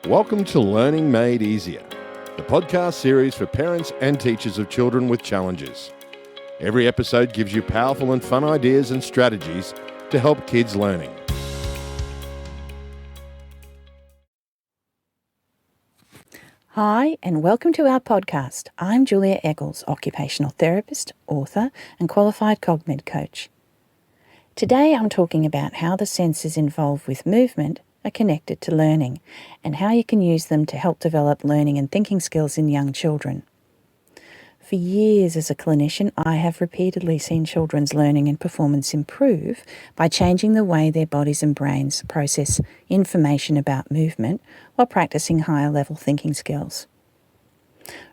Welcome to Learning Made Easier, the podcast series for parents and teachers of children with challenges. Every episode gives you powerful and fun ideas and strategies to help kids learning. Hi, and welcome to our podcast. I'm Julia Eggles, occupational therapist, author, and qualified Cogmed coach. Today I'm talking about how the senses involved with movement are connected to learning and how you can use them to help develop learning and thinking skills in young children. For years as a clinician, I have repeatedly seen children's learning and performance improve by changing the way their bodies and brains process information about movement while practicing higher level thinking skills.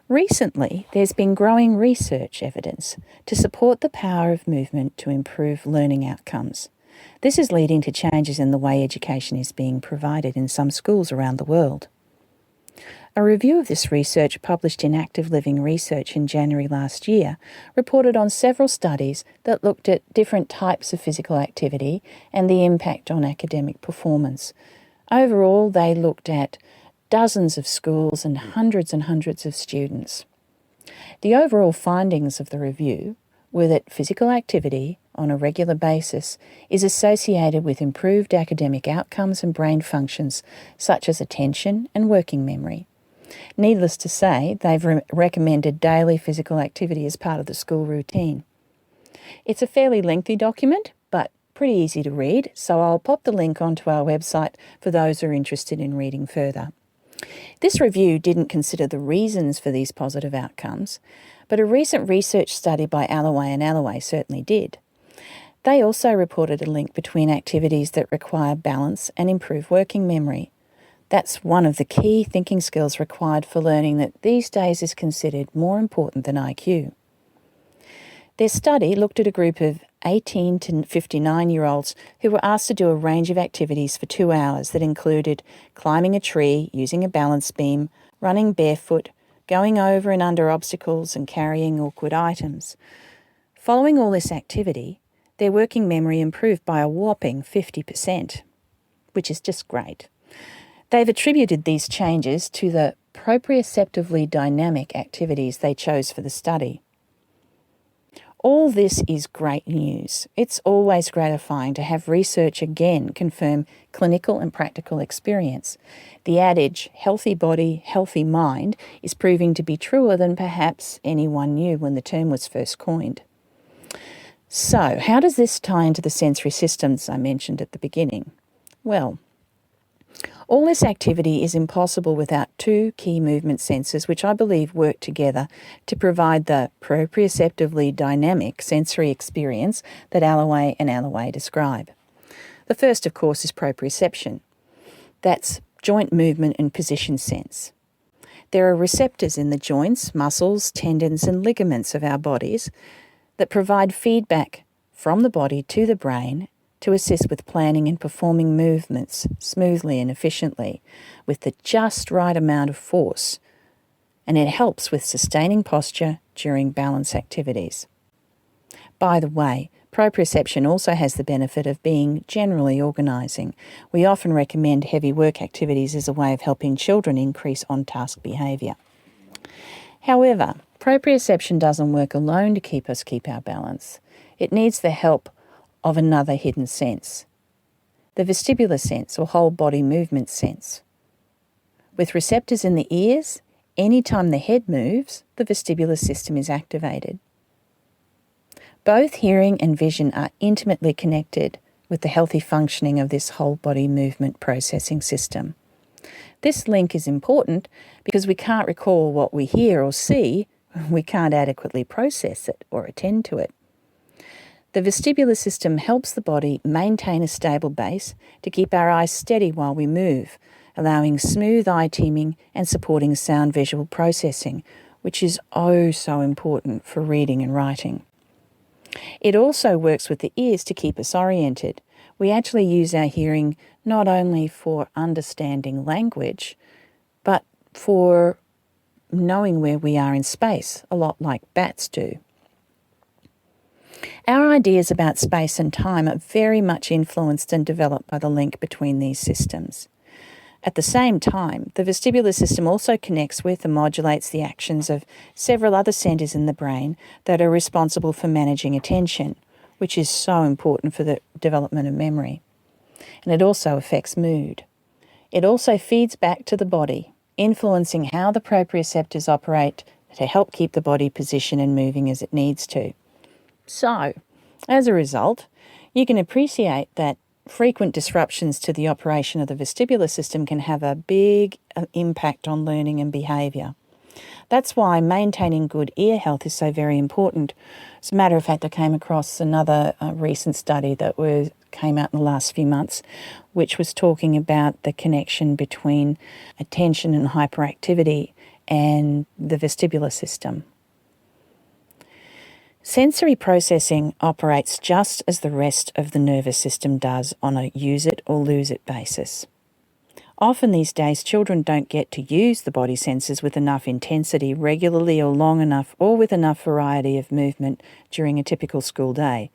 Recently, there's been growing research evidence to support the power of movement to improve learning outcomes. This is leading to changes in the way education is being provided in some schools around the world. A review of this research published in Active Living Research in January last year reported on several studies that looked at different types of physical activity and the impact on academic performance. Overall, they looked at dozens of schools and hundreds of students. The overall findings of the review were that physical activity on a regular basis is associated with improved academic outcomes and brain functions such as attention and working memory. Needless to say, they've recommended daily physical activity as part of the school routine. It's a fairly lengthy document, but pretty easy to read, so I'll pop the link onto our website for those who are interested in reading further. This review didn't consider the reasons for these positive outcomes, but a recent research study by Alloway and Alloway certainly did. They also reported a link between activities that require balance and improve working memory. That's one of the key thinking skills required for learning that these days is considered more important than IQ. Their study looked at a group of 18 to 59-year-olds who were asked to do a range of activities for 2 hours that included climbing a tree, using a balance beam, running barefoot, going over and under obstacles and carrying awkward items. Following all this activity, their working memory improved by a whopping 50%, which is just great. They've attributed these changes to the proprioceptively dynamic activities they chose for the study. All this is great news. It's always gratifying to have research again confirm clinical and practical experience. The adage, healthy body, healthy mind, is proving to be truer than perhaps anyone knew when the term was first coined. So, how does this tie into the sensory systems I mentioned at the beginning? Well, all this activity is impossible without two key movement sensors which I believe work together to provide the proprioceptively dynamic sensory experience that Alloway and Alloway describe. The first, of course, is proprioception. That's joint movement and position sense. There are receptors in the joints, muscles, tendons and ligaments of our bodies that provide feedback from the body to the brain to assist with planning and performing movements smoothly and efficiently with the just right amount of force, and it helps with sustaining posture during balance activities. By the way, proprioception also has the benefit of being generally organising. We often recommend heavy work activities as a way of helping children increase on-task behaviour. However, proprioception doesn't work alone to keep our balance. It needs the help of another hidden sense, the vestibular sense or whole body movement sense. With receptors in the ears, anytime the head moves, the vestibular system is activated. Both hearing and vision are intimately connected with the healthy functioning of this whole body movement processing system. This link is important because we can't recall what we hear or see, we can't adequately process it or attend to it. The vestibular system helps the body maintain a stable base to keep our eyes steady while we move, allowing smooth eye teaming and supporting sound visual processing, which is oh so important for reading and writing. It also works with the ears to keep us oriented. We actually use our hearing not only for understanding language, but for knowing where we are in space, a lot like bats do. Our ideas about space and time are very much influenced and developed by the link between these systems. At the same time, the vestibular system also connects with and modulates the actions of several other centres in the brain that are responsible for managing attention, which is so important for the development of memory. And it also affects mood. It also feeds back to the body, influencing how the proprioceptors operate to help keep the body positioned and moving as it needs to. So, as a result, you can appreciate that frequent disruptions to the operation of the vestibular system can have a big impact on learning and behaviour. That's why maintaining good ear health is so very important. As a matter of fact, I came across another recent study that came out in the last few months, which was talking about the connection between attention and hyperactivity and the vestibular system. Sensory processing operates just as the rest of the nervous system does on a use it or lose it basis. Often these days, children don't get to use the body senses with enough intensity regularly or long enough or with enough variety of movement during a typical school day.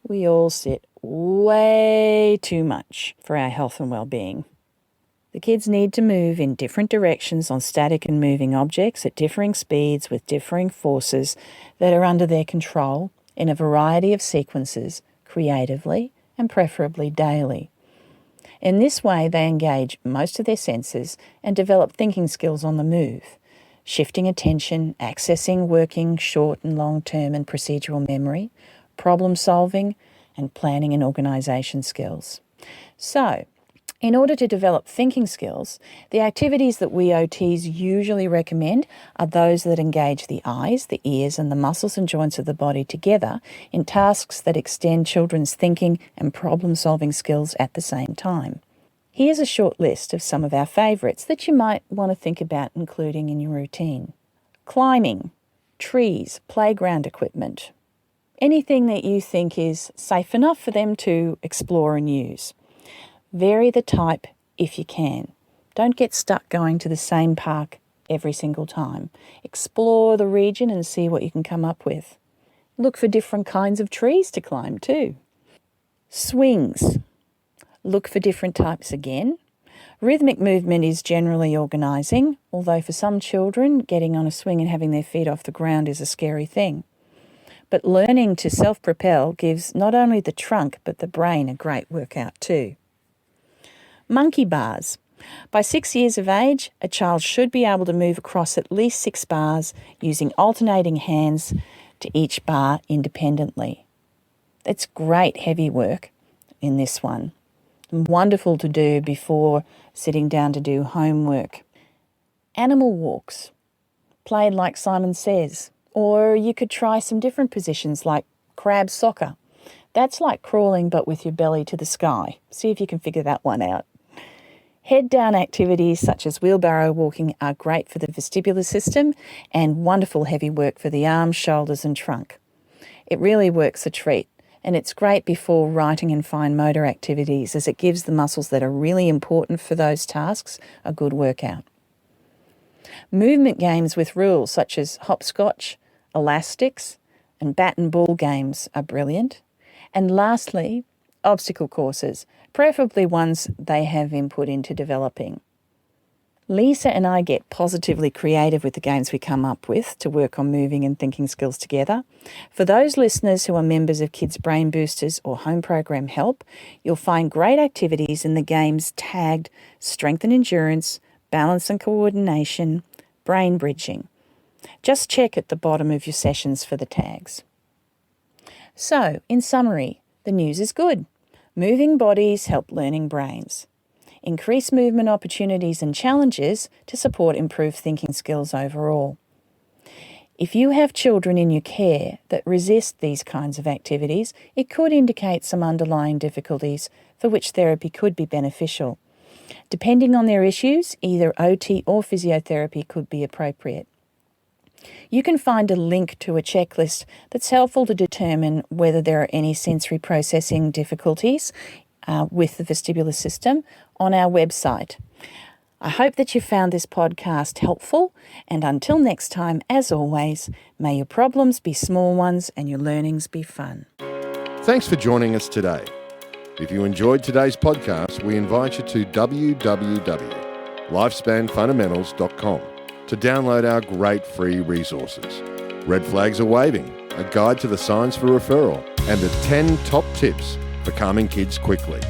We all sit way too much for our health and well-being. The kids need to move in different directions on static and moving objects at differing speeds with differing forces that are under their control in a variety of sequences, creatively and preferably daily. In this way, they engage most of their senses and develop thinking skills on the move, shifting attention, accessing working short and long-term and procedural memory, problem solving, and planning and organisation skills. So, in order to develop thinking skills, the activities that we OTs usually recommend are those that engage the eyes, the ears, and the muscles and joints of the body together in tasks that extend children's thinking and problem-solving skills at the same time. Here's a short list of some of our favourites that you might want to think about including in your routine. Climbing, trees, playground equipment, anything that you think is safe enough for them to explore and use. Vary the type if you can. Don't get stuck going to the same park every single time. Explore the region and see what you can come up with. Look for different kinds of trees to climb too. Swings. Look for different types again. Rhythmic movement is generally organising, although for some children, getting on a swing and having their feet off the ground is a scary thing. But learning to self-propel gives not only the trunk but the brain a great workout too. Monkey bars. By 6 years of age, a child should be able to move across at least 6 bars using alternating hands to each bar independently. It's great heavy work in this one. Wonderful to do before sitting down to do homework. Animal walks. Played like Simon Says. Or you could try some different positions like crab soccer. That's like crawling but with your belly to the sky. See if you can figure that one out. Head-down activities such as wheelbarrow walking are great for the vestibular system and wonderful heavy work for the arms, shoulders and trunk. It really works a treat, and it's great before writing and fine motor activities as it gives the muscles that are really important for those tasks a good workout. Movement games with rules such as hopscotch, elastics and bat and ball games are brilliant. And lastly, obstacle courses, preferably ones they have input into developing. Lisa and I get positively creative with the games we come up with to work on moving and thinking skills together. For those listeners who are members of Kids Brain Boosters or Home Program Help, you'll find great activities in the games tagged Strength and Endurance, Balance and Coordination, Brain Bridging. Just check at the bottom of your sessions for the tags. So, in summary, the news is good. Moving bodies help learning brains. Increase movement opportunities and challenges to support improved thinking skills overall. If you have children in your care that resist these kinds of activities, it could indicate some underlying difficulties for which therapy could be beneficial. Depending on their issues, either OT or physiotherapy could be appropriate. You can find a link to a checklist that's helpful to determine whether there are any sensory processing difficulties with the vestibular system on our website. I hope that you found this podcast helpful, and until next time, as always, may your problems be small ones and your learnings be fun. Thanks for joining us today. If you enjoyed today's podcast, we invite you to www lifespanfundamentals.com to download our great free resources. Red Flags Are Waving, a guide to the signs for referral, and the 10 top tips for calming kids quickly.